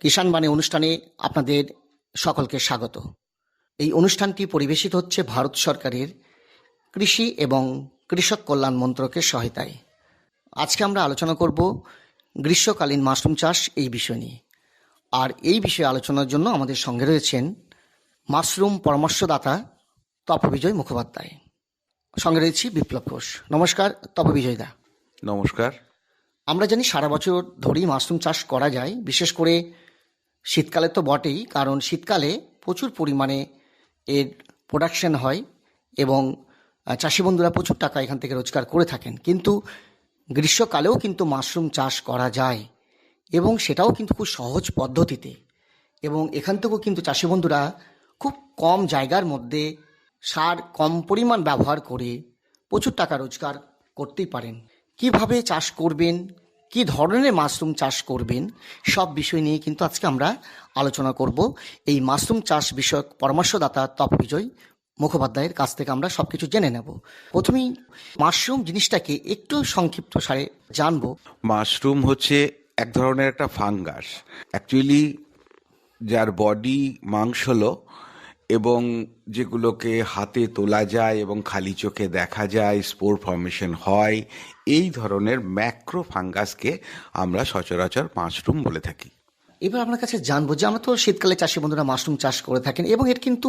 কিষাণ বাণী অনুষ্ঠানে আপনাদের সকলকে স্বাগত। এই অনুষ্ঠানটি পরিবেশিত হচ্ছে ভারত সরকারের কৃষি এবং কৃষক কল্যাণ মন্ত্রকের সহায়তায়। আজকে আমরা আলোচনা করব গ্রীষ্মকালীন মাশরুম চাষ এই বিষয় নিয়ে। আর এই বিষয়ে আলোচনার জন্য আমাদের সঙ্গে রয়েছেন মাশরুম পরামর্শদাতা তপবিজয় মুখোপাধ্যায়। সঙ্গে রয়েছি বিপ্লব ঘোষ। নমস্কার তপবিজয় দা। নমস্কার। আমরা জানি সারা বছর ধরেই মাশরুম চাষ করা যায়, বিশেষ করে শীতকালে তো বটেই, কারণ শীতকালে প্রচুর পরিমাণে এর প্রোডাকশন হয় এবং চাষি বন্ধুরা প্রচুর টাকা এখান থেকে রোজগার করে থাকেন। কিন্তু গ্রীষ্মকালেও কিন্তু মাশরুম চাষ করা যায় এবং সেটাও কিন্তু খুব সহজ পদ্ধতিতে, এবং এখান থেকেও কিন্তু চাষি বন্ধুরা খুব কম জায়গার মধ্যে সার কম পরিমাণ ব্যবহার করে প্রচুর টাকা রোজগার করতেই পারেন। কিভাবে চাষ করবেন, কি ধরনের মাশরুম চাষ করবেন, সব বিষয় নিয়ে কিন্তু আজকে আমরা আলোচনা করব। এই মাশরুম চাষ বিষয়ক পরামর্শদাতা তপবিজয় মুখোপাধ্যায়ের কাছ থেকে আমরা সব কিছু জেনে নেব। প্রথমেই মাশরুম জিনিসটাকে একটু সংক্ষিপ্ত সারে জানবো। মাশরুম হচ্ছে এক ধরনের একটা ফাঙ্গাস, অ্যাকচুয়ালি যার বডি মাংসলো এবং যেগুলোকে হাতে তোলা যায় এবং খালি চোখে দেখা যায়, স্পোর ফর্মেশন হয়, এই ধরনের ম্যাক্রো ফাঙ্গাসকে আমরা সচরাচর মাশরুম বলে থাকি। এবার আপনার কাছে জানবো যে আমরা তো শীতকালে চাষি বন্ধুরা মাশরুম চাষ করে থাকেন এবং এর কিন্তু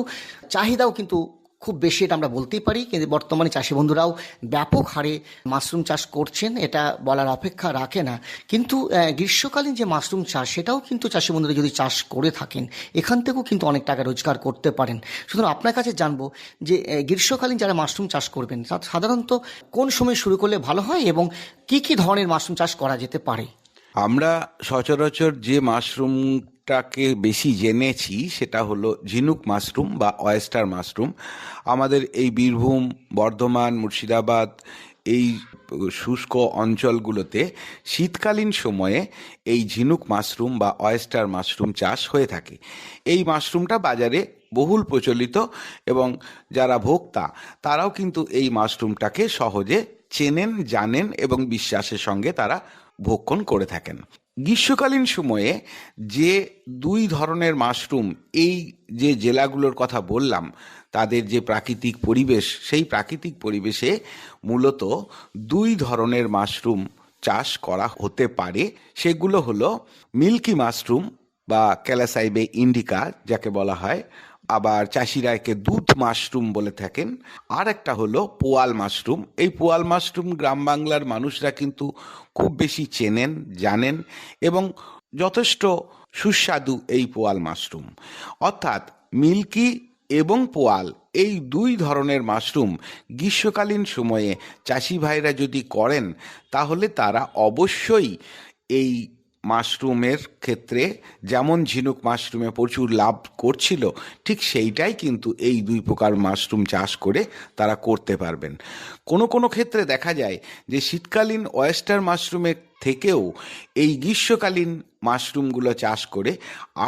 চাহিদাও কিন্তু খুব বেশি, এটা আমরা বলতেই পারি। কিন্তু বর্তমানে চাষি বন্ধুরাও ব্যাপক হারে মাশরুম চাষ করছেন, এটা বলার অপেক্ষা রাখে না। কিন্তু গ্রীষ্মকালীন যে মাশরুম চাষ, সেটাও কিন্তু চাষি বন্ধুরা যদি চাষ করে থাকেন, এখান থেকেও কিন্তু অনেক টাকা রোজগার করতে পারেন। সুতরাং আপনার কাছে জানবো যে গ্রীষ্মকালীন যারা মাশরুম চাষ করবেন সাধারণত কোন সময় শুরু করলে ভালো হয় এবং কি কি ধরনের মাশরুম চাষ করা যেতে পারে? আমরা সচরাচর যে মাশরুমটাকে বেশি জেনেছি সেটা হলো ঝিনুক মাশরুম বা অয়েস্টার মাশরুম। আমাদের এই বীরভূম, বর্ধমান, মুর্শিদাবাদ এই শুষ্ক অঞ্চলগুলোতে শীতকালীন সময়ে এই ঝিনুক মাশরুম বা অয়েস্টার মাশরুম চাষ হয়ে থাকে। এই মাশরুমটা বাজারে বহুল প্রচলিত এবং যারা ভোক্তা তারাও কিন্তু এই মাশরুমটাকে সহজে চেনেন, জানেন এবং বিশ্বাসের সঙ্গে তারা ভক্ষণ করে থাকেন। গ্রীষ্মকালীন সময়ে যে দুই ধরনের মাশরুম, এই যে জেলাগুলোর কথা বললাম, তাদের যে প্রাকৃতিক পরিবেশ, সেই প্রাকৃতিক পরিবেশে মূলত দুই ধরনের মাশরুম চাষ করা হতে পারে। সেগুলো হলো মিল্কি মাশরুম বা ক্যালাসাইবে ইন্ডিকা যাকে বলা হয়, আবার চাষিরা একে দুধ মাশরুম বলে থাকেন। আর একটা হলো পোয়াল মাশরুম। এই পোয়াল মাশরুম গ্রাম বাংলার মানুষরা কিন্তু খুব বেশি চেনেন, জানেন এবং যথেষ্ট সুস্বাদু এই পোয়াল মাশরুম। অর্থাৎ মিল্কি এবং পোয়াল এই দুই ধরনের মাশরুম গ্রীষ্মকালীন সময়ে চাষি ভাইরা যদি করেন, তাহলে তারা অবশ্যই এই মাশরুমের ক্ষেত্রে যেমন ঝিনুক মাশরুমে প্রচুর লাভ করছিল, ঠিক সেইটাই কিন্তু এই দুই প্রকার মাশরুম চাষ করে তারা করতে পারবেন। কোনো কোনো ক্ষেত্রে দেখা যায় যে শীতকালীন ওয়েস্টার মাশরুমের থেকেও এই গ্রীষ্মকালীন মাশরুমগুলো চাষ করে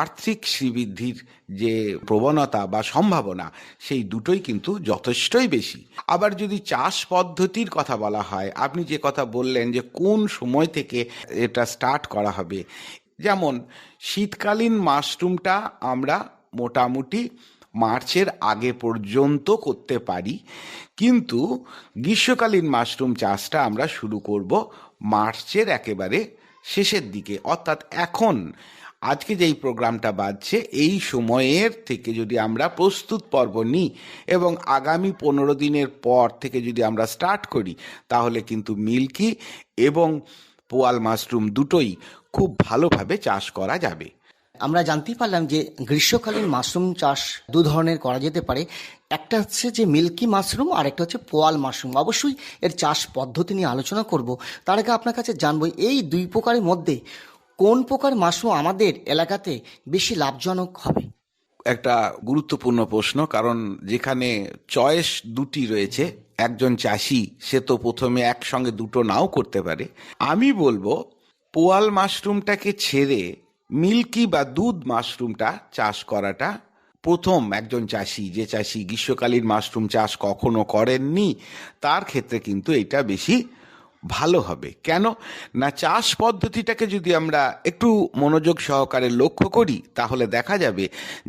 আর্থিক শ্রীবৃদ্ধির যে প্রবণতা বা সম্ভাবনা, সেই দুটোই কিন্তু যথেষ্টই বেশি। আবার যদি চাষ পদ্ধতির কথা বলা হয়, আপনি যে কথা বললেন যে কোন সময় থেকে এটা স্টার্ট করা হবে, যেমন শীতকালীন মাশরুমটা আমরা মোটামুটি মার্চের আগে পর্যন্ত করতে পারি, কিন্তু গ্রীষ্মকালীন মাশরুম চাষটা আমরা শুরু করব মার্চের একেবারে শেষের দিকে। অর্থাৎ এখন আজকে যেই প্রোগ্রামটা বাজছে, এই সময়ের থেকে যদি আমরা প্রস্তুত পর্ব নিই এবং আগামী 15 দিনের পর থেকে যদি আমরা স্টার্ট করি, তাহলে কিন্তু মিল্কি এবং পোয়াল মাশরুম দুটোই খুব ভালোভাবে চাষ করা যাবে। আমরা জানতেই পারলাম যে গ্রীষ্মকালীন মাশরুম চাষ দু ধরনের করা যেতে পারে। একটা হচ্ছে যে মিল্কি মাশরুম আর একটা হচ্ছে পোয়াল মাশরুম। অবশ্যই এর চাষ পদ্ধতি নিয়ে আলোচনা করব। তার আগে আপনার কাছে জানবো এই দুই প্রকারের মধ্যে কোন প্রকার মাশরুম আমাদের এলাকাতে বেশি লাভজনক হবে? একটা গুরুত্বপূর্ণ প্রশ্ন, কারণ যেখানে চয়েস দুটি রয়েছে, একজন চাষি সে তো প্রথমে একসঙ্গে দুটো নাও করতে পারে। আমি বলবো পোয়াল মাশরুমটাকে ছেড়ে মিল্কি বা দুধ মাশরুমটা চাষ করাটা প্রথম একজন চাষি, যে চাষি গ্রীষ্মকালীন মাশরুম চাষ কখনো করেননি, তার ক্ষেত্রে কিন্তু এটা বেশি ভালো হবে। কেন না, চাষ পদ্ধতিটাকে যদি আমরা একটু মনোযোগ সহকারে লক্ষ্য করি তাহলে দেখা যাবে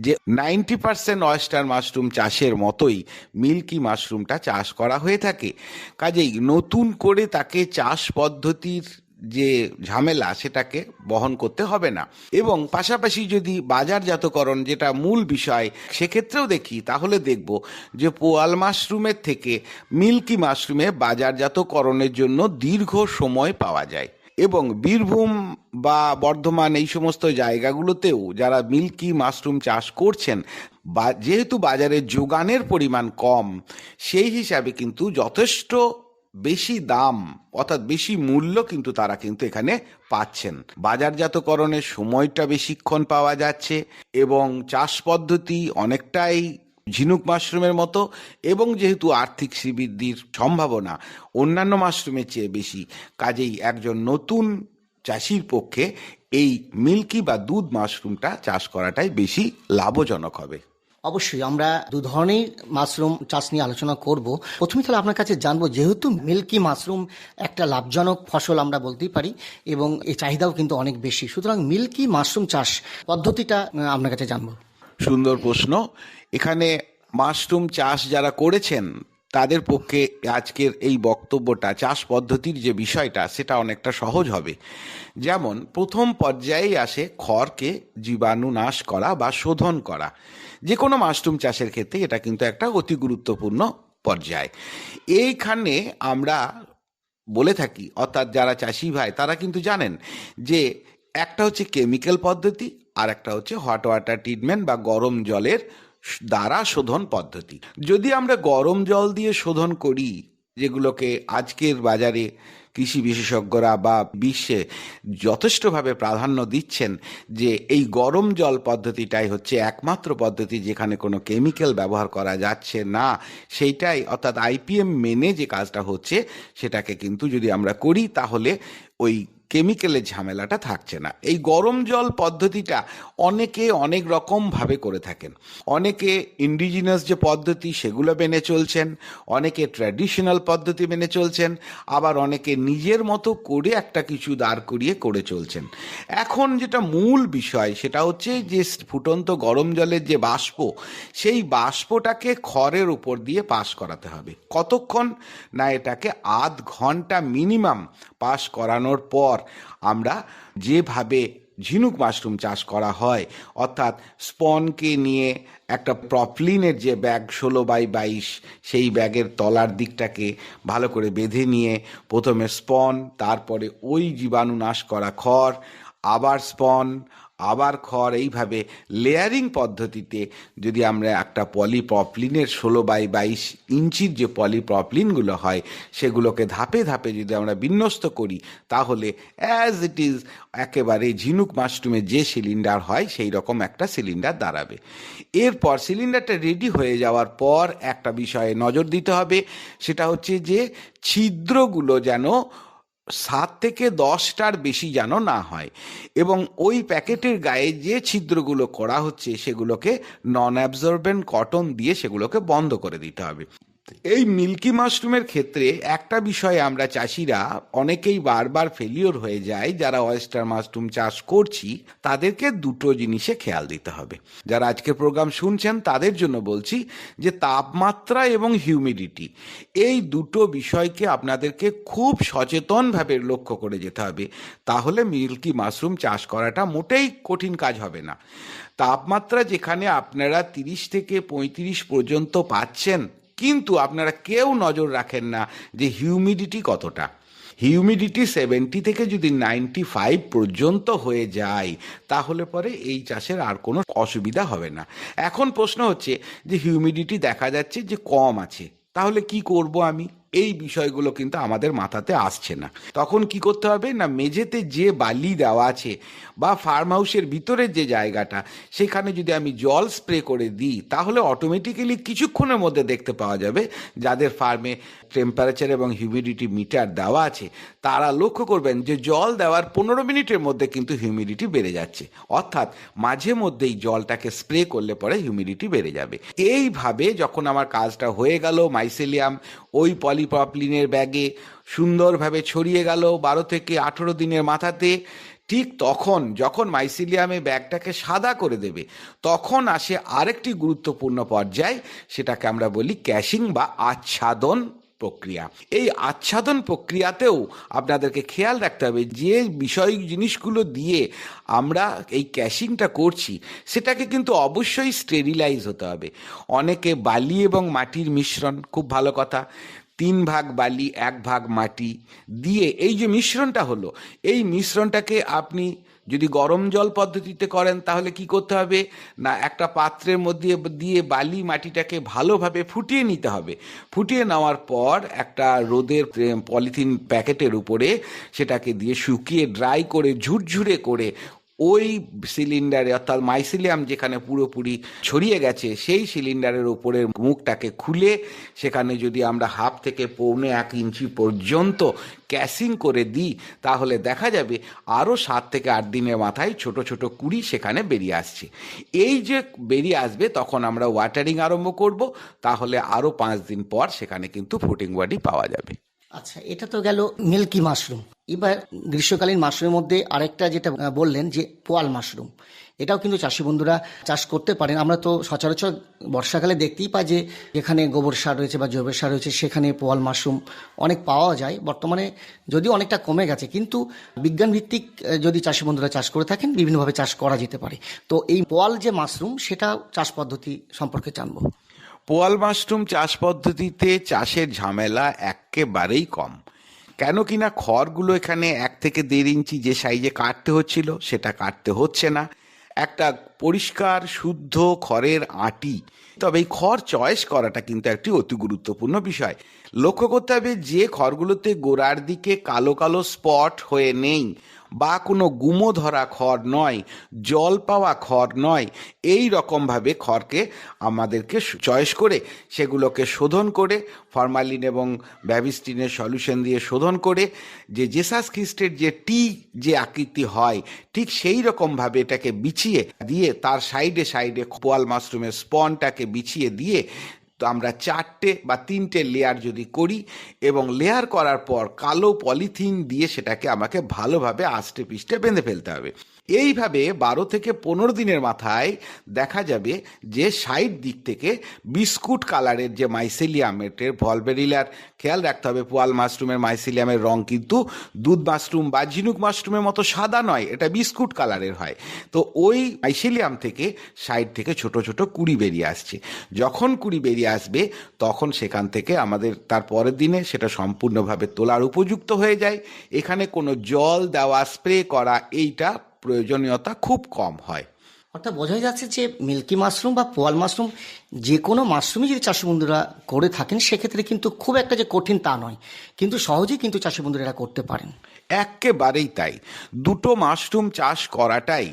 যে 90% অয়েস্টার মাশরুম চাষের মতোই মিল্কি মাশরুমটা চাষ করা হয়ে থাকে। কাজেই নতুন করে তাকে চাষ পদ্ধতির যে ঝামেলা সেটাকে বহন করতে হবে না। এবং পাশাপাশি যদি বাজারজাতকরণ, যেটা মূল বিষয়, সেক্ষেত্রেও দেখি তাহলে দেখব যে পোয়াল মাশরুমের থেকে মিল্কি মাশরুমে বাজারজাতকরণের জন্য দীর্ঘ সময় পাওয়া যায়। এবং বীরভূম বা বর্ধমান এই সমস্ত জায়গাগুলোতেও যারা মিল্কি মাশরুম চাষ করছেন, যেহেতু বাজারে যোগানের পরিমাণ কম, সেই হিসাবে কিন্তু যথেষ্ট বেশি দাম অর্থাৎ বেশি মূল্য কিন্তু তারা কিন্তু এখানে পাচ্ছেন। বাজারজাতকরণের সময়টা বেশিক্ষণ পাওয়া যাচ্ছে এবং চাষ পদ্ধতি অনেকটাই ঝিনুক মাশরুমের মতো, এবং যেহেতু আর্থিক শ্রীবৃদ্ধির সম্ভাবনা অন্যান্য মাশরুমের চেয়ে বেশি, কাজেই একজন নতুন চাষির পক্ষে এই মিল্কি বা দুধ মাশরুমটা চাষ করাটাই বেশি লাভজনক হবে। অবশ্যই আমরা দু ধরনের মাশরুম চাষ নিয়ে আলোচনা করব। প্রথমে তাহলে আপনার কাছে জানবো, যেহেতু মিল্কি মাশরুম একটা লাভজনক ফসল আমরা বলতেই পারি এবং এই চাহিদাও কিন্তু অনেক বেশি, সুতরাং মিল্কি মাশরুম চাষ পদ্ধতিটা আপনার কাছে জানবো। সুন্দর প্রশ্ন। এখানে মাশরুম চাষ যারা করেছেন তাদের পক্ষে আজকের এই বক্তব্যটা, চাষ পদ্ধতির যে বিষয়টা, সেটা অনেকটা সহজ হবে। যেমন প্রথম পর্যায়েই আসে খড়কে জীবাণু নাশ করা বা শোধন করা। যে কোনো মাশরুম চাষের ক্ষেত্রে এটা কিন্তু একটা অতি গুরুত্বপূর্ণ পর্যায়। এইখানে আমরা বলে থাকি, অর্থাৎ যারা চাষি ভাই তারা কিন্তু জানেন যে একটা হচ্ছে কেমিক্যাল পদ্ধতি আর একটা হচ্ছে হট ওয়াটার ট্রিটমেন্ট বা গরম জলের দ্বারা শোধন পদ্ধতি। যদি আমরা গরম জল দিয়ে শোধন করি, যেগুলোকে আজকের বাজারে কৃষি বিশেষজ্ঞরা বা বিশ্বে যথেষ্টভাবে প্রাধান্য দিচ্ছেন যে এই গরম জল পদ্ধতিটাই হচ্ছে একমাত্র পদ্ধতি যেখানে কোনো কেমিক্যাল ব্যবহার করা যাচ্ছে না, সেইটাই অর্থাৎ আইপিএম মেনে যে কাজটা হচ্ছে সেটাকে কিন্তু যদি আমরা করি তাহলে ওই কেমিক্যালের ঝামেলাটা থাকছে না। এই গরম জল পদ্ধতিটা অনেকে অনেক রকমভাবে করে থাকেন। অনেকে ইন্ডিজিনাস যে পদ্ধতি সেগুলো মেনে চলছেন, অনেকে ট্র্যাডিশনাল পদ্ধতি মেনে চলছেন, আবার অনেকে নিজের মতো করে একটা কিছু দাঁড় করিয়ে করে চলছেন। এখন যেটা মূল বিষয় সেটা হচ্ছে যে ফুটন্ত গরম জলের যে বাষ্প, সেই বাষ্পটাকে খড়ের উপর দিয়ে পাস করাতে হবে। কতক্ষণ না, এটাকে আধ ঘন্টা মিনিমাম পাস করানোর পর আমরা যেভাবে ঝিনুক মাশরুম চাষ করা হয়, অর্থাৎ স্পনকে নিয়ে একটা প্রপলিনের যে ব্যাগ 16x22, সেই ব্যাগের তলার দিকটাকে ভালো করে বেঁধে নিয়ে প্রথমে স্পন, তারপরে ওই জীবাণু নাশ করা খড়, আবার স্পন, আবার খড়, এইভাবে লেয়ারিং পদ্ধতিতে যদি আমরা একটা পলিপ্রপলিনের 16x22 ইঞ্চির যে পলিপ্রপলিনগুলো হয় সেগুলোকে ধাপে ধাপে যদি আমরা বিন্যস্ত করি তাহলে অ্যাজ ইট ইজ একেবারে ঝিনুক মাশরুমের যে সিলিন্ডার হয় সেই রকম একটা সিলিন্ডার দাঁড়াবে। এরপর সিলিন্ডারটা রেডি হয়ে যাওয়ার পর একটা বিষয়ে নজর দিতে হবে, সেটা হচ্ছে যে ছিদ্রগুলো যেন 7 থেকে 10টার বেশি যেন না হয়, এবং ওই প্যাকেটের গায়ে যে ছিদ্রগুলো করা হচ্ছে সেগুলোকে নন অ্যাবজর্বেন্ট কটন দিয়ে সেগুলোকে বন্ধ করে দিতে হবে। এই মিল্কি মাশরুমের ক্ষেত্রে একটা বিষয়ে আমরা চাষিরা অনেকেই বারবার ফেলিওর হয়ে যায়, যারা অয়েস্টার মাশরুম চাষ করছি তাদেরকে দুটো জিনিসে খেয়াল দিতে হবে। যারা আজকের প্রোগ্রাম শুনছেন তাদের জন্য বলছি যে তাপমাত্রা এবং হিউমিডিটি, এই দুটো বিষয়কে আপনাদেরকে খুব সচেতনভাবে লক্ষ্য করে যেতে হবে, তাহলে মিল্কি মাশরুম চাষ করাটা মোটেই কঠিন কাজ হবে না। তাপমাত্রা যেখানে আপনারা 30 থেকে 35 পর্যন্ত পাচ্ছেন, কিন্তু আপনারা কেউ নজর রাখেন না যে হিউমিডিটি কতটা। হিউমিডিটি 70 থেকে যদি 95 পর্যন্ত হয়ে যায় তাহলে পরে এই চাষের আর কোনো অসুবিধা হবে না। এখন প্রশ্ন হচ্ছে যে হিউমিডিটি দেখা যাচ্ছে যে কম আছে, তাহলে কি করব আমি? এই বিষয়গুলো কিন্তু আমাদের মাথাতে আসছে না। তখন কি করতে হবে না, মেঝেতে যে বালি দেওয়া আছে বা ফার্ম হাউসের ভিতরের যে জায়গাটা, সেখানে যদি আমি জল স্প্রে করে দিই তাহলে অটোমেটিক্যালি কিছুক্ষণের মধ্যে দেখতে পাওয়া যাবে যাদের ফার্মে টেম্পারেচার এবং হিউমিডিটি মিটার দেওয়া আছে তারা লক্ষ্য করবেন যে জল দেওয়ার 15 মিনিটের মধ্যে কিন্তু হিউমিডিটি বেড়ে যাচ্ছে। অর্থাৎ মাঝে মধ্যেই জলটাকে স্প্রে করলে পরে হিউমিডিটি বেড়ে যাবে। এইভাবে যখন আমার কাজটা হয়ে গেল, মাইসেলিয়াম ওই পলিপ্রপিলিনের ব্যাগে সুন্দরভাবে ছড়িয়ে গেল 12 থেকে 18 দিনের মাথাতে। ঠিক তখন যখন মাইসিলিয়ামে ব্যাগটাকে সাদা করে দেবে, তখন আসে আরেকটি গুরুত্বপূর্ণ পর্যায়, সেটাকে আমরা বলি ক্যাশিং বা আচ্ছাদন প্রক্রিয়া। এই আচ্ছাদন প্রক্রিয়াতেও আপনাদেরকে খেয়াল রাখতে হবে যে বিষয় জিনিসগুলো দিয়ে আমরা এই ক্যাশিংটা করছি সেটাকে কিন্তু অবশ্যই স্টেরিলাইজ হতে হবে। অনেকে বালি এবং মাটির মিশ্রণ, খুব ভালো কথা, 3 ভাগ বালি 1 ভাগ মাটি দিয়ে এই যে মিশ্রণটা হলো, এই মিশ্রণটাকে আপনি যদি গরম জল পদ্ধতিতে করেন তাহলে কি করতে হবে না, একটা পাত্রের মধ্যে দিয়ে বালি মাটিটাকে ভালোভাবে ফুটিয়ে নিতে হবে। ফুটিয়ে নেওয়ার পর একটা রোদের পলিথিন প্যাকেটের উপরে সেটাকে দিয়ে শুকিয়ে ড্রাই করে ঝুরঝুরে করে ওই সিলিন্ডারে, অর্থাৎ মাইসিলিয়াম যেখানে পুরোপুরি ছড়িয়ে গেছে সেই সিলিন্ডারের উপরের মুখটাকে খুলে সেখানে যদি আমরা 1/2 থেকে 1.25 ইঞ্চি পর্যন্ত ক্যাসিং করে দিই তাহলে দেখা যাবে আরও 7 থেকে 8 দিনের মাথায় ছোট ছোট কুড়ি সেখানে বেরিয়ে আসছে। এই যে বেরিয়ে আসবে তখন আমরা ওয়াটারিং আরম্ভ করব, তাহলে আরও 5 দিন পর সেখানে কিন্তু ফ্রুটিং বডি পাওয়া যাবে। আচ্ছা, এটা তো গেল মিল্কি মাশরুম। এবার গ্রীষ্মকালীন মাশরুমের মধ্যে আরেকটা যেটা বললেন যে পোয়াল মাশরুম, এটাও কিন্তু চাষি বন্ধুরা চাষ করতে পারেন। আমরা তো সচরাচর বর্ষাকালে দেখতেই পাই যে যেখানে গোবর সার রয়েছে বা জৈব সার রয়েছে সেখানে পোয়াল মাশরুম অনেক পাওয়া যায়। বর্তমানে যদিও অনেকটা কমে গেছে, কিন্তু বিজ্ঞান ভিত্তিক যদি চাষি বন্ধুরা চাষ করে থাকেন বিভিন্নভাবে চাষ করা যেতে পারে। তো এই পোয়াল যে মাশরুম সেটা চাষ পদ্ধতি সম্পর্কে জানবো। পোয়াল মাশরুম চাষ পদ্ধতিতে চাষের ঝামেলা একেবারেই কম। কেন কিনা খড়গুলো এখানে 1 থেকে 1.5 ইঞ্চি যে সাইজে কাটতে হচ্ছিল সেটা কাটতে হচ্ছে না। একটা পরিষ্কার শুদ্ধ খড়ের আঁটি। তবে এই খড় চয়েস করাটা কিন্তু একটি অতি গুরুত্বপূর্ণ বিষয়। লক্ষ্য করতে হবে যে খড়গুলোতে গোড়ার দিকে কালো কালো স্পট হয়ে নেই বা কোনো গুমো ধরা খড় নয়, জল পাওয়া খড় নয়, এই রকমভাবে খড়কে আমাদেরকে চয়েস করে সেগুলোকে শোধন করে ফরমালিন এবং ব্যাভিস্টিনের সলিউশন দিয়ে শোধন করে যে জেসাস খ্রিস্টের যে টি যে আকৃতি হয় ঠিক সেই রকমভাবে এটাকে বিছিয়ে দিয়ে তার সাইডে সাইডে পোয়াল মাশরুমের স্পনটাকে বিছিয়ে দিয়ে তো আমরা 4টে বা 3টে লেয়ার যদি করি এবং লেয়ার করার পর কালো পলিথিন দিয়ে সেটাকে আমাকে ভালোভাবে আষ্টে পিষ্টে বেঁধে ফেলতে হবে। এইভাবে 12 থেকে 15 দিনের মাথায় দেখা যাবে যে সাইড দিক থেকে বিস্কুট কালারের যে মাইসিলিয়ামের ভলবেরিলার, খেয়াল রাখতে হবে পোয়াল মাশরুমের মাইসিলিয়ামের রং কিন্তু দুধ মাশরুম বা ঝিনুক মাশরুমের মতো সাদা নয়, এটা বিস্কুট কালারের হয়। তো ওই মাইসিলিয়াম থেকে সাইড থেকে ছোট ছোট কুড়ি বেরিয়ে আসছে। যখন কুড়ি বেরিয়ে আসবে তখন সেখান থেকে আমাদের তার পরের দিনে সেটা সম্পূর্ণভাবে তোলার উপযুক্ত হয়ে যায়। এখানে কোনো জল দেওয়া, স্প্রে করা এইটা প্রয়োজনীয়তা খুব কম হয়। অর্থাৎ বোঝাই যাচ্ছে যে মিল্কি মাশরুম বা পোয়াল মাশরুম যে কোনো মাশরুমই যদি চাষি বন্ধুরা করে থাকেন সেক্ষেত্রে কিন্তু খুব একটা যে কঠিন তা নয়, কিন্তু সহজেই কিন্তু চাষি বন্ধুরা এটা করতে পারেন। একেবারেই তাই। দুটো মাশরুম চাষ করাটাই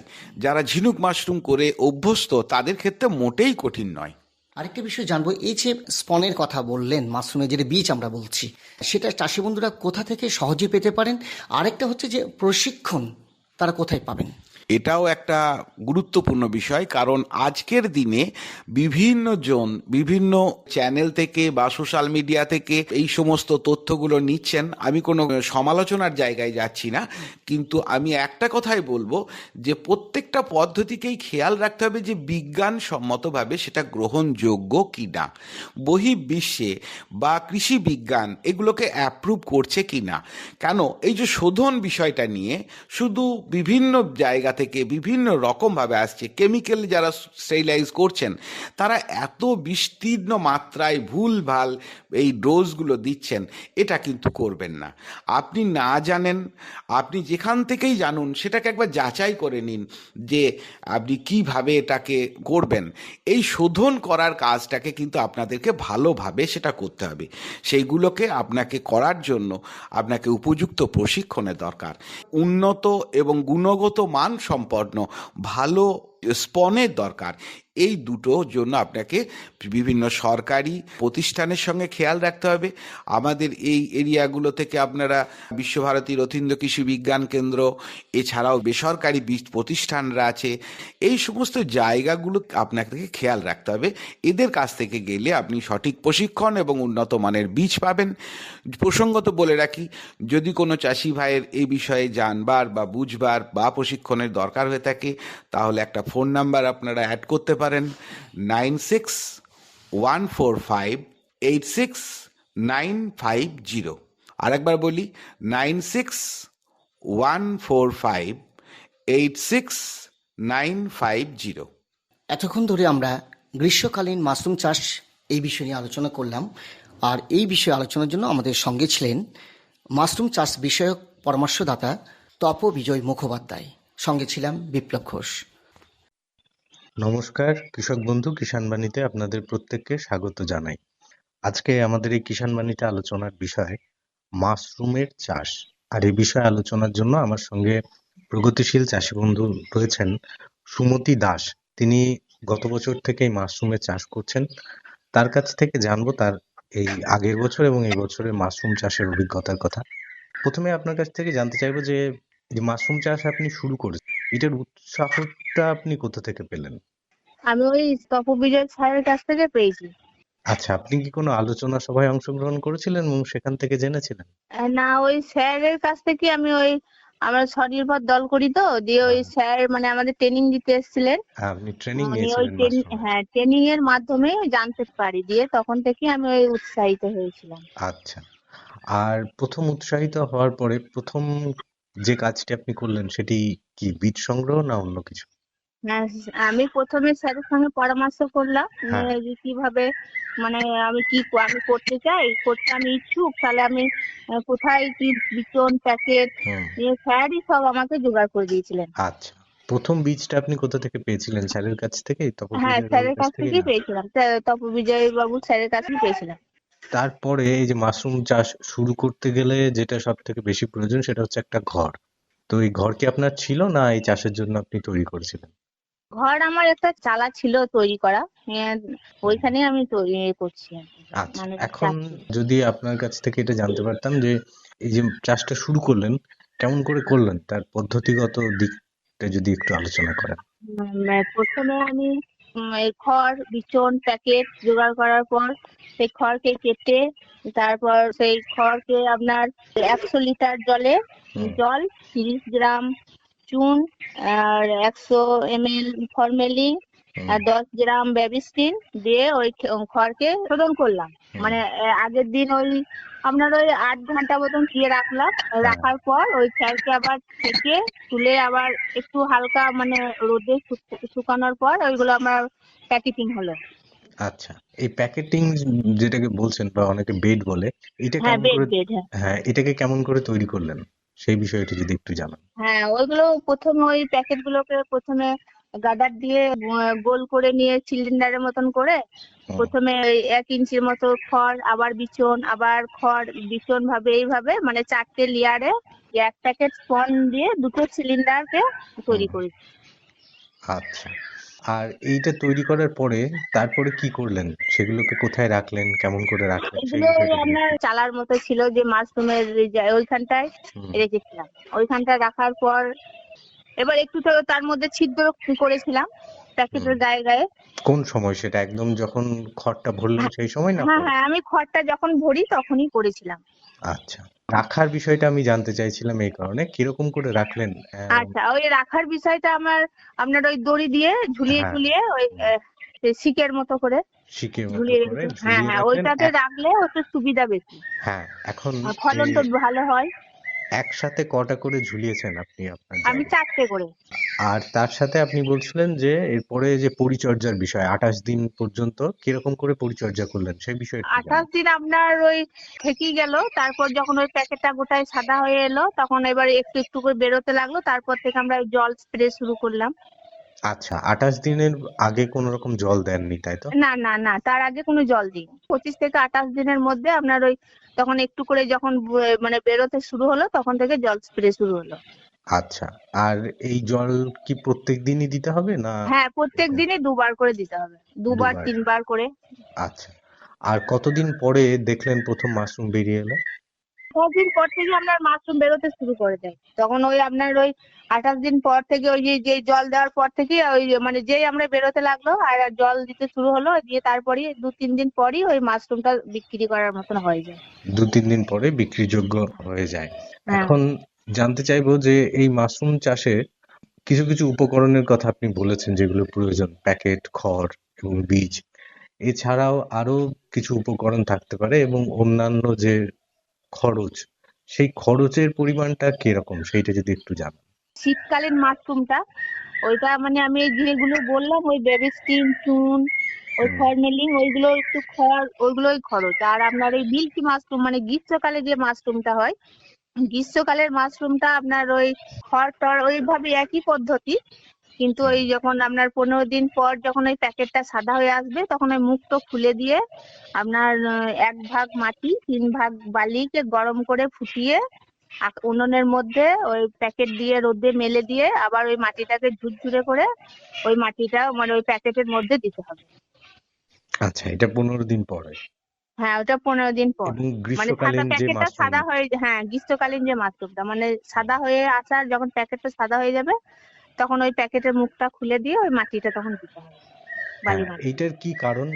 যারা ঝিনুক মাশরুম করে অভ্যস্ত তাদের ক্ষেত্রে মোটেই কঠিন নয়। আরেকটা বিষয় জানবো, এই যে স্পনের কথা বললেন, মাশরুমের যেটা বীজ আমরা বলছি, সেটা চাষি বন্ধুরা কোথা থেকে সহজে পেতে পারেন? আরেকটা হচ্ছে যে প্রশিক্ষণ তারা কোথায় পাবেন? এটাও একটা গুরুত্বপূর্ণ বিষয়, কারণ আজকের দিনে বিভিন্ন জন বিভিন্ন চ্যানেল থেকে বা সোশ্যাল মিডিয়া থেকে এই সমস্ত তথ্যগুলো নিচ্ছেন। আমি কোনো সমালোচনার জায়গায় যাচ্ছি না, কিন্তু আমি একটা কথাই বলবো যে প্রত্যেকটা পদ্ধতিকেই খেয়াল রাখতে হবে যে বিজ্ঞানসম্মতভাবে সেটা গ্রহণযোগ্য কি না, বহির্বিশ্বে বা কৃষি বিজ্ঞান এগুলোকে অ্যাপ্রুভ করছে কি না। কেন এই যে শোধন বিষয়টা নিয়ে শুধু বিভিন্ন জায়গা থেকে বিভিন্ন রকমভাবে আসছে, কেমিক্যাল যারা স্টেরিলাইজ করছেন তারা এত বিস্তীর্ণ মাত্রায় ভুলভাল এই ডোজগুলো দিচ্ছেন, এটা কিন্তু করবেন না। আপনি না জানেন, আপনি যেখান থেকেই জানুন সেটাকে একবার যাচাই করে নিন যে আপনি কিভাবে এটাকে করবেন। এই শোধন করার কাজটাকে কিন্তু আপনাদেরকে ভালোভাবে সেটা করতে হবে। সেইগুলোকে আপনাকে করার জন্য আপনাকে উপযুক্ত প্রশিক্ষণের দরকার। উন্নত এবং গুণগত মান সম্পন্ন ভালো স্পনের দরকার। এই দুটোর জন্য আপনাকে বিভিন্ন সরকারি প্রতিষ্ঠানের সঙ্গে খেয়াল রাখতে হবে। আমাদের এই এরিয়াগুলো থেকে আপনারা বিশ্বভারতী রথীন্দ্র কৃষি বিজ্ঞান কেন্দ্র, এছাড়াও বেসরকারি বীজ প্রতিষ্ঠানরা আছে, এই সমস্ত জায়গাগুলো আপনাকে খেয়াল রাখতে হবে। এদের কাছ থেকে গেলে আপনি সঠিক প্রশিক্ষণ এবং উন্নত মানের বীজ পাবেন। প্রসঙ্গত বলে রাখি, যদি কোনো চাষি ভাইয়ের এই বিষয়ে জানবার বা বুঝবার বা প্রশিক্ষণের দরকার হয়ে থাকে, তাহলে একটা ফোন নাম্বার আপনারা অ্যাড করতে পারেন, 9614586950। আরেকবার বলি, 9614586950। এতক্ষণ ধরে আমরা গ্রীষ্মকালীন মাশরুম চাষ এই বিষয় নিয়ে আলোচনা করলাম। আর এই বিষয়ে আলোচনার জন্য আমাদের সঙ্গে ছিলেন মাশরুম চাষ বিষয়ক পরামর্শদাতা তপবিজয় মুখোপাধ্যায়, সঙ্গে ছিলাম বিপ্লব ঘোষ। নমস্কার কৃষক বন্ধু, কিষাণ বাণীতে আপনাদের প্রত্যেককে স্বাগত জানাই। আজকে আমাদের এই কিষাণ বাণীতে আলোচনার বিষয় মাশরুমের চাষ। আর এই বিষয়ে আলোচনার জন্য আমার সঙ্গে প্রগতিশীল চাষী বন্ধু রয়েছেন সুমতি দাস। তিনি গত বছর থেকে এই মাশরুমের চাষ করছেন। তার কাছ থেকে জানবো তার এই আগের বছর এবং এই বছরের মাশরুম চাষের অভিজ্ঞতার কথা। প্রথমে আপনার কাছ থেকে জানতে চাইবো যে এই যে মাশরুম চাষ আপনি শুরু করেছেন, এটার উৎসাহটা আপনি কোথা থেকে পেলেন? আমি ওই তপবিজয় স্যারের কাছ থেকে পেয়েছি। আচ্ছা, আপনি কি কোনো আলোচনা সভায় অংশগ্রহণ করেছিলেন এবং সেখান থেকে জেনেছিলেন? না, ওই স্যারের কাছ থেকে আমি আমরা স্বনির্ভর দল করি তো, দিয়ে ওই স্যার মানে আমাদের ট্রেনিং দিতে এসেছিলেন। আপনি ট্রেনিং উনি ওই নিয়েছিলেন মাশরুমের? হ্যাঁ, ট্রেনিং এর মাধ্যমে জানতে পারি, দিয়ে তখন থেকে আমি ওই উৎসাহিত হয়েছিলাম। আচ্ছা, আর প্রথম উৎসাহিত হওয়ার পরে প্রথম যে কাজটি আপনি করলেন সেটি কি বীজ সংগ্রহ না অন্য কিছু? হ্যাঁ, আমি প্রথমে স্যারের সঙ্গে পরামর্শ করলাম হ্যাঁ, যে কিভাবে মানে আমি করতে চাই, করতে আমি ইচ্ছুক, তাহলে আমি কোথায় কি বিচন প্যাকেট হুম, নিয়ে স্যারই সব আমাকে জোগাড় করে দিয়েছিলেন। আচ্ছা। প্রথম বীজটা আপনি কোথা থেকে পেয়েছিলেন? স্যারের কাছ থেকেই, হ্যাঁ, তপবিজয় বাবুর স্যারের কাছ কাছ থেকেই থেকেই না? পেয়েছিলাম, তপবিজয় বাবু স্যারের কাছেই পেয়েছিলাম। তারপরে এই যে মাশরুম চাষ শুরু করতে গেলে যেটা সব থেকে বেশি প্রয়োজন সেটা হচ্ছে একটা ঘর। তো এই ঘর কি আপনার ছিল না এই চাষের জন্য আপনি তৈরি করেছিলেন? ঘর আমার একটা চালা ছিল তৈরি করা, হুম, ওইখানে আমি তৈরি করছি আর কি, আচ্ছা। মানে এখন চাষ করি। যদি আপনার কাছ থেকে এটা জানতে পারতাম যে এই যে চাষটা শুরু করলেন, কেমন করে করলেন? তার পদ্ধতিগত দিকটা যদি একটু আলোচনা করেন। প্রথমে আমি এই খড় বিচন প্যাকেট জোগাড় করার পর সেই খড়কে কেটে, তারপর সেই খড়কে আপনার 100 লিটার জলে হুম, জল, 30 গ্রাম চুন, আর 100 ml ফরমেলিন, হুম, আর 10 গ্রাম বেবিস্টিন দিয়ে ওই খড়কে শোধন করলাম। হুম, মানে আগের দিন আপনার 8 ঘন্টা মতন দিয়ে রাখলাম। হ্যাঁ, রাখার পর ওই খড়কে আবার ছেঁকে তুলে আবার একটু হালকা মানে রোদে শুকানোর পর ওইগুলো আমার প্যাকেটিং হলো। আচ্ছা। এই প্যাকেটিং যেটাকে বলছেন বা অনেকে বেড বলে, এটা হ্যাঁ, কেমন বেড করে? বেড হ্যাঁ। হ্যাঁ, এটাকে কেমন করে তৈরি করলেন? সেই বিষয়টি যদি একটু জানান। হ্যাঁ, ওইগুলো প্রথমে ওই প্যাকেট গুলোকে প্রথমে গাদার দিয়ে গোল করে নিয়ে সিলিন্ডারের মতন করে হুম, প্রথমে ওই 1 ইঞ্চির মতো খড়, আবার বিচন, আবার খড় বিচন ভাবে এইভাবে মানে 4টে লেয়ারে 1 প্যাকেট স্পন দিয়ে 2টো সিলিন্ডারকে হুম, তৈরি করেছি। আচ্ছা। আর এইটা তৈরি করার পরে তারপরে কি করলেন? সেগুলোকে কোথায় রাখলেন? কেমন করে রাখলেন? সেই এগুলো বিষয়টা যদি আপনার একটু। চালার মতো ছিল যে মাশরুমের ওইখানটায় হুম, রেখেছিলাম। ওইখানটায় রাখার পর এবার একটু তো তার মধ্যে ছিদ্র করেছিলাম হুম। প্যাকেটের গায়ে গায়ে। কোন সময় সেটা? একদম যখন খড়টা ভরলেন হ্যাঁ, সেই সময় না হ্যাঁ, পরে? হ্যাঁ, আমি খড়টা যখন ভরি তখনই করেছিলাম। আচ্ছা। রাখার বিষয়টা আমি জানতে চাইছিলাম এই কারণে, কিরকম করে রাখলেন? আচ্ছা, ওই রাখার বিষয়টা আপনার ওই দড়ি দিয়ে ঝুলিয়ে হ্যাঁ, ঝুলিয়ে ওই হুম, শিকের মতো করে শিকের মতো ঝুলিয়ে করে রেখে, হ্যাঁ, ঝুলিয়ে হ্যাঁ, রাখলেন ওইটাতে এক। রাখলে একটু সুবিধা বেশি, হ্যাঁ, এখন আর এই ফলনটা ভালো হয়। একসাথে কটা করে ঝুলিয়েছেন আপনি আপনার আমি জায়গায়? 4টে করে। আর তার সাথে আপনি বলছিলেন যে এরপরে যে পরিচর্যার বিষয় 28 দিন পর্যন্ত কিরকম করে পরিচর্যা করলেন সেই বিষয়ে একটু 28 জানান। দিন আপনার ওই থেকেই গেল, তারপর যখন ওই প্যাকেটটা গোটায় সাদা হয়ে এলো তখন এবার একটু একটু করে বেরোতে লাগলো, তারপর থেকে আমরা ওই জল স্প্রে শুরু করলাম। আচ্ছা, 28 দিনের আগে কোনো রকম জল দেননি তাই তো? না, না, না, তার আগে কোনো জল দিই 25 থেকে 28 দিনের মধ্যে আপনার ওই তখন একটু করে যখন মানে বেরোতে শুরু হলো তখন থেকে জল স্প্রে শুরু হলো। আচ্ছা, আর এই জল কি প্রত্যেক দিনই দিতে হবে না হ্যাঁ, প্রত্যেক এরকম দিনই 2 বার করে দিতে হবে, 2 বার দুবার? 3 বার করে। আচ্ছা, আর কতদিন পরে দেখলেন প্রথম মাশরুম বেরিয়ে এলো? কদিন পর থেকে আপনার মাশরুম বেরোতে শুরু করে দেয়, তখন ওই আপনার ওই 28 দিন পর থেকে ওই যে যে জল দেওয়ার পর থেকে ওই মানে যেই আমরা বেরোতে লাগলো আর জল দিতে শুরু হলো, দিয়ে তারপরই 2-3 দিন পরই ওই মাশরুমটা বিক্রি করার মতন হয়ে যায়। 2-3 দিন পরে বিক্রিযোগ্য হয়ে যায়। হ্যাঁ। এখন জানতে চাইবো যে এই মাশরুম চাষে কিছু কিছু উপকরণের কথা আপনি বলেছেন যেগুলো প্রয়োজন, প্যাকেট, খড় এবং বীজ। এছাড়াও আরো কিছু উপকরণ থাকতে পারে এবং অন্যান্য যে খরচ, সেই খরচের পরিমাণটা কিরকম সেইটা যদি একটু জানান। শীতকালীন মাশরুমটা ওইটা মানে আমি এই যেগুলো বললাম ওই বেবি স্টিম, চুন, ওই হুম, ফরমেলিন, ওইগুলো একটু খড়, ওইগুলোই খরচ। আর আপনার ওই মিল্কি মাশরুম মানে গ্রীষ্মকালে যে মাশরুমটা হয়, গ্রীষ্মকালের মাশরুমটা আপনার ওই খড় টড় ওইভাবে একই পদ্ধতি, কিন্তু হুম। ওই যখন আপনার 15 দিন পর যখন ওই প্যাকেটটা সাদা হয়ে আসবে তখন ওই মুখটা খুলে দিয়ে আপনার 1 ভাগ মাটি 3 ভাগ বালিকে গরম করে ফুটিয়ে উনুনের মধ্যে ওই প্যাকেট দিয়ে রোদে মেলে দিয়ে আবার ওই মাটিটাকে ঝুরঝুরে করে ওই মাটিটা মানে ওই প্যাকেটের মধ্যে দিতে হবে। আচ্ছা, এটা 15 দিন পরে। হ্যাঁ, ওটা 15 দিন পর। এবং মানে সাদা গ্রীষ্মকালীন যে প্যাকেটটা মাশরুম। সাদা হয়ে, হ্যাঁ গ্রীষ্মকালীন যে মাশরুমটা মানে সাদা হয়ে আসার যখন প্যাকেটটা সাদা হয়ে যাবে তখন ওই প্যাকেটের মুখটা খুলে দিয়ে ওই মাটিটা তখন দিতে হবে, বালি হ্যাঁ, মাটি। এইটার কি কারণ,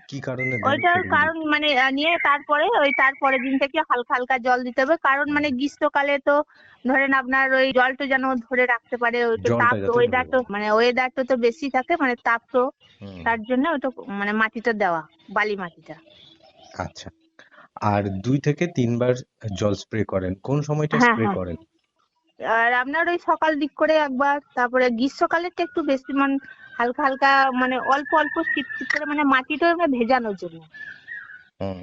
কি কারণে দেন ওইটার সেটা যদি কারণ মানে নিয়ে তারপরে ওই তারপরের দিন থেকে হালকা হালকা জল দিতে হবে, কারণ হুম, মানে গ্রীষ্মকালে তো ধরেন আপনার ওই জলটা যেন ধরে রাখতে পারে, ওই তো জলটা তাপ তো যাতে ধরে ওয়েদার তো রাখে। মানে ওয়েদারটা তো বেশি থাকে মানে তাপ তো, হুম, তার জন্য ওটা মানে মাটিটা দেওয়া, বালি মাটিটা। আচ্ছা। আর 2 থেকে 3 বার জল স্প্রে করেন, কোন সময়টা হ্যাঁ স্প্রে হ্যাঁ। করেন? আর আপনার ওই সকাল দিক করে একবার, তারপরে গ্রীষ্মকালেরটা একটু বেশি মানে হালকা হালকা মানে অল্প অল্প শীত শীত করে মানে মাটিটা এমনি ভেজানোর জন্য।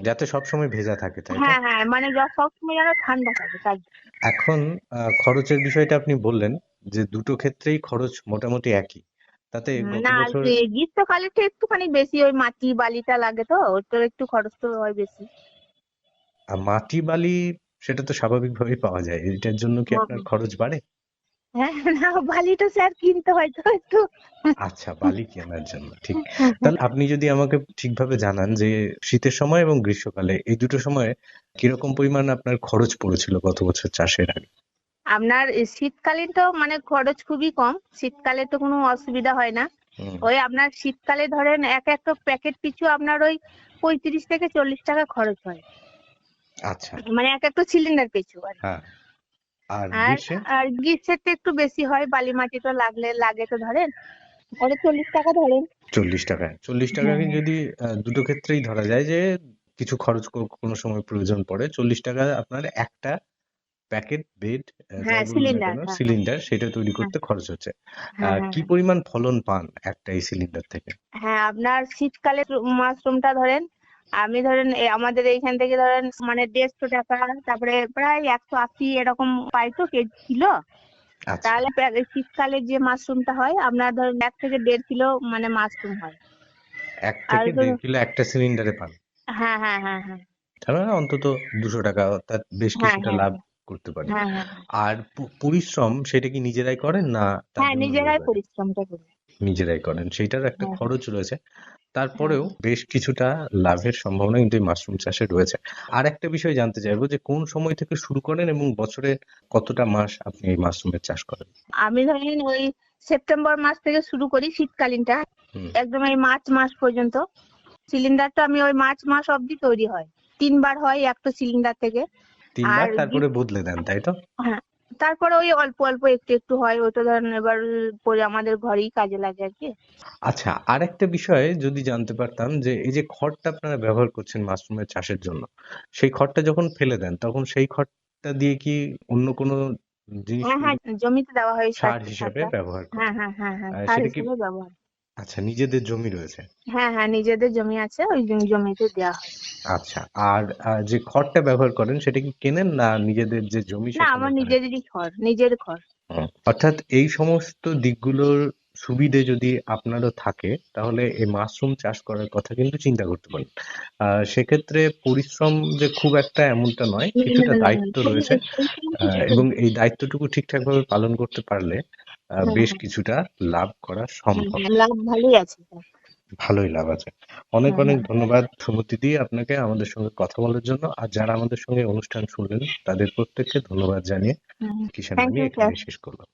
যাতে সবসময় ভেজা থাকে, তাই তো? হ্যাঁ হ্যাঁ, মানে সবসময় যেন ঠান্ডা থাকে তার জন্য। এখন খরচের বিষয়টা আপনি বললেন যে দুটো ক্ষেত্রেই খরচ মোটামুটি একই। তাতে গত না, বছর যে গ্রীষ্মকালেরটা একটুখানি বেশি, ওই মাটি বালিটা লাগে তো ওটার একটু খরচ তো হয় বেশি। মাটি বালি সেটা তো স্বাভাবিকভাবেই পাওয়া যায়। এটার জন্য কি হুম, আপনার খরচ বাড়ে? হ্যাঁ, না বালিটা স্যার কিনতে হয় তো একটু। আচ্ছা, বালি কেনার জন্য, ঠিক। তাহলে আপনি যদি আমাকে ঠিকভাবে জানান যে শীতের সময় এবং গ্রীষ্মকালে এই দুটো সময়ে কিরকম পরিমাণ আপনার খরচ পড়েছিল গত বছর চাষের আগে? আপনার এই শীতকালীন তো মানে খরচ খুবই কম, শীতকালে তো কোনো অসুবিধা হয় না। হুম, ওই আপনার শীতকালে ধরেন এক একটা প্যাকেট পিছু আপনার ওই 35 থেকে 40 টাকা খরচ হয়, আচ্ছা, মানে এক একটা সিলিন্ডার পিছু আর কি। হ্যাঁ। আর আর গ্রীষ্মে? আর গ্রীষ্মেরটা একটু বেশি হয়, বালি মাটিটা লাগে তো ধরেন ওটা 40 টাকা ধরেন। 40 টাকা। 40 টাকাকে হ্যাঁ যদি দুটো ক্ষেত্রেই ধরা যায় যে কিছু খরচ কোনো সময় প্রয়োজন পড়ে, 40 টাকা আপনার একটা প্যাকেট বেড হ্যাঁ, যাই বলুন না সিলিন্ডার, কেন হ্যাঁ হ্যাঁ সিলিন্ডার সেটা তৈরি হ্যাঁ করতে খরচ হচ্ছে। হ্যাঁ হ্যাঁ কি হ্যাঁ। পরিমাণ ফলন পান একটা এই সিলিন্ডার থেকে? হ্যাঁ, আপনার শীতকালে মাশরুমটা ধরেন আমি ধরেন আমাদের এইখান থেকে ধরেন মানে 150 টাকা, তারপরে প্রায় 180 এরকম পাই তো কেজি কিলো। আচ্ছা, তাহলে শীতকালে যে মাশরুমটা হয় আপনার ধরেন 1 থেকে 1.5 কিলো মানে মাশরুম হয়। এক আর থেকে দেড় ধরুন কিলো একটা সিলিন্ডারে পান। হ্যাঁ হ্যাঁ হ্যাঁ হ্যাঁ তার মানে অন্তত 200 টাকা, অর্থাৎ বেশ হ্যাঁ কিছুটা হ্যাঁ লাভ করতে পারেন। হ্যাঁ হ্যাঁ আর পরিশ্রম সেটা কি নিজেরাই করেন না তার হ্যাঁ, জন্য লোক নিজেরাই রাখেন? পরিশ্রমটা করি। নিজেরাই করেন, সেইটার একটা হ্যাঁ খরচ রয়েছে। হ্যাঁ তারপরেও বেশ কিছুটা লাভের সম্ভাবনা কিন্তু এই মাশরুম চাষে রয়েছে। আর একটা বিষয় জানতে চাইবো যে কোন সময় থেকে শুরু করেন এবং বছরে কতটা মাস আপনি এই মাশরুমের চাষ করেন? আমি ধরেন ওই সেপ্টেম্বর মাস থেকে শুরু করি শীতকালীনটা, হুম, একদম এই মার্চ মাস পর্যন্ত। সিলিন্ডারটা আমি ওই মার্চ মাস অবধি তৈরি হয়, 3 বার হয় একটা সিলিন্ডার থেকে। আর 3 বার তারপরে বদলে দেন, তাই তো? হ্যাঁ, তারপরে ওই অল্প অল্প একটু একটু হয়, ওটা ধরেন এবার পরে আমাদের ঘরেই কাজে লাগে আর কি। আচ্ছা, আরেকটা বিষয় যদি জানতে পারতাম যে এই যে খড়টা আপনারা ব্যবহার করছেন মাশরুমের চাষের জন্য, সেই খড়টা যখন ফেলে দেন তখন সেই খড়টা দিয়ে কি অন্য কোনো জিনিস হ্যাঁ হ্যাঁ, তৈরি, জমিতে দেওয়া হয় সার হিসেবে সারটা। ব্যবহার হ্যাঁ করেন? হ্যাঁ হ্যাঁ হ্যাঁ, সার সেটা কি, হিসেবে ব্যবহার। আচ্ছা, নিজেদের জমি রয়েছে? হ্যাঁ হ্যাঁ, নিজেদের জমি আছে, ওই জমিতে দেওয়া হয়। আচ্ছা, আর যে খড়টা ব্যবহার করেন সেটা কি কেনেন না নিজেদের যে জমি না, সেখানে আমার করেন? নিজেরই ঘর, নিজের ঘর। অর্থাৎ এই সমস্ত দিকগুলোর সুবিধে যদি আপনারও থাকে তাহলে এই মাশরুম চাষ করার কথা কিন্তু চিন্তা করতে পারেন। সেক্ষেত্রে পরিশ্রম যে খুব একটা এমনটা নয়, কিছুটা দায়িত্ব রয়েছে, এবং এই দায়িত্বটুকু ঠিকঠাকভাবে পালন করতে পারলে বেশ কিছুটা লাভ করা সম্ভব। লাভ ভালোই আছে। ভালোই লাভ আছে। অনেক অনেক ধন্যবাদ সুমতিদি আপনাকে আমাদের সঙ্গে কথা বলার জন্য। আর যারা আমাদের সঙ্গে অনুষ্ঠান শুনলেন তাদের প্রত্যেককে ধন্যবাদ জানিয়ে থ্যাংক কিষাণবাণী ইউ স্যার। এখানেই শেষ করলাম।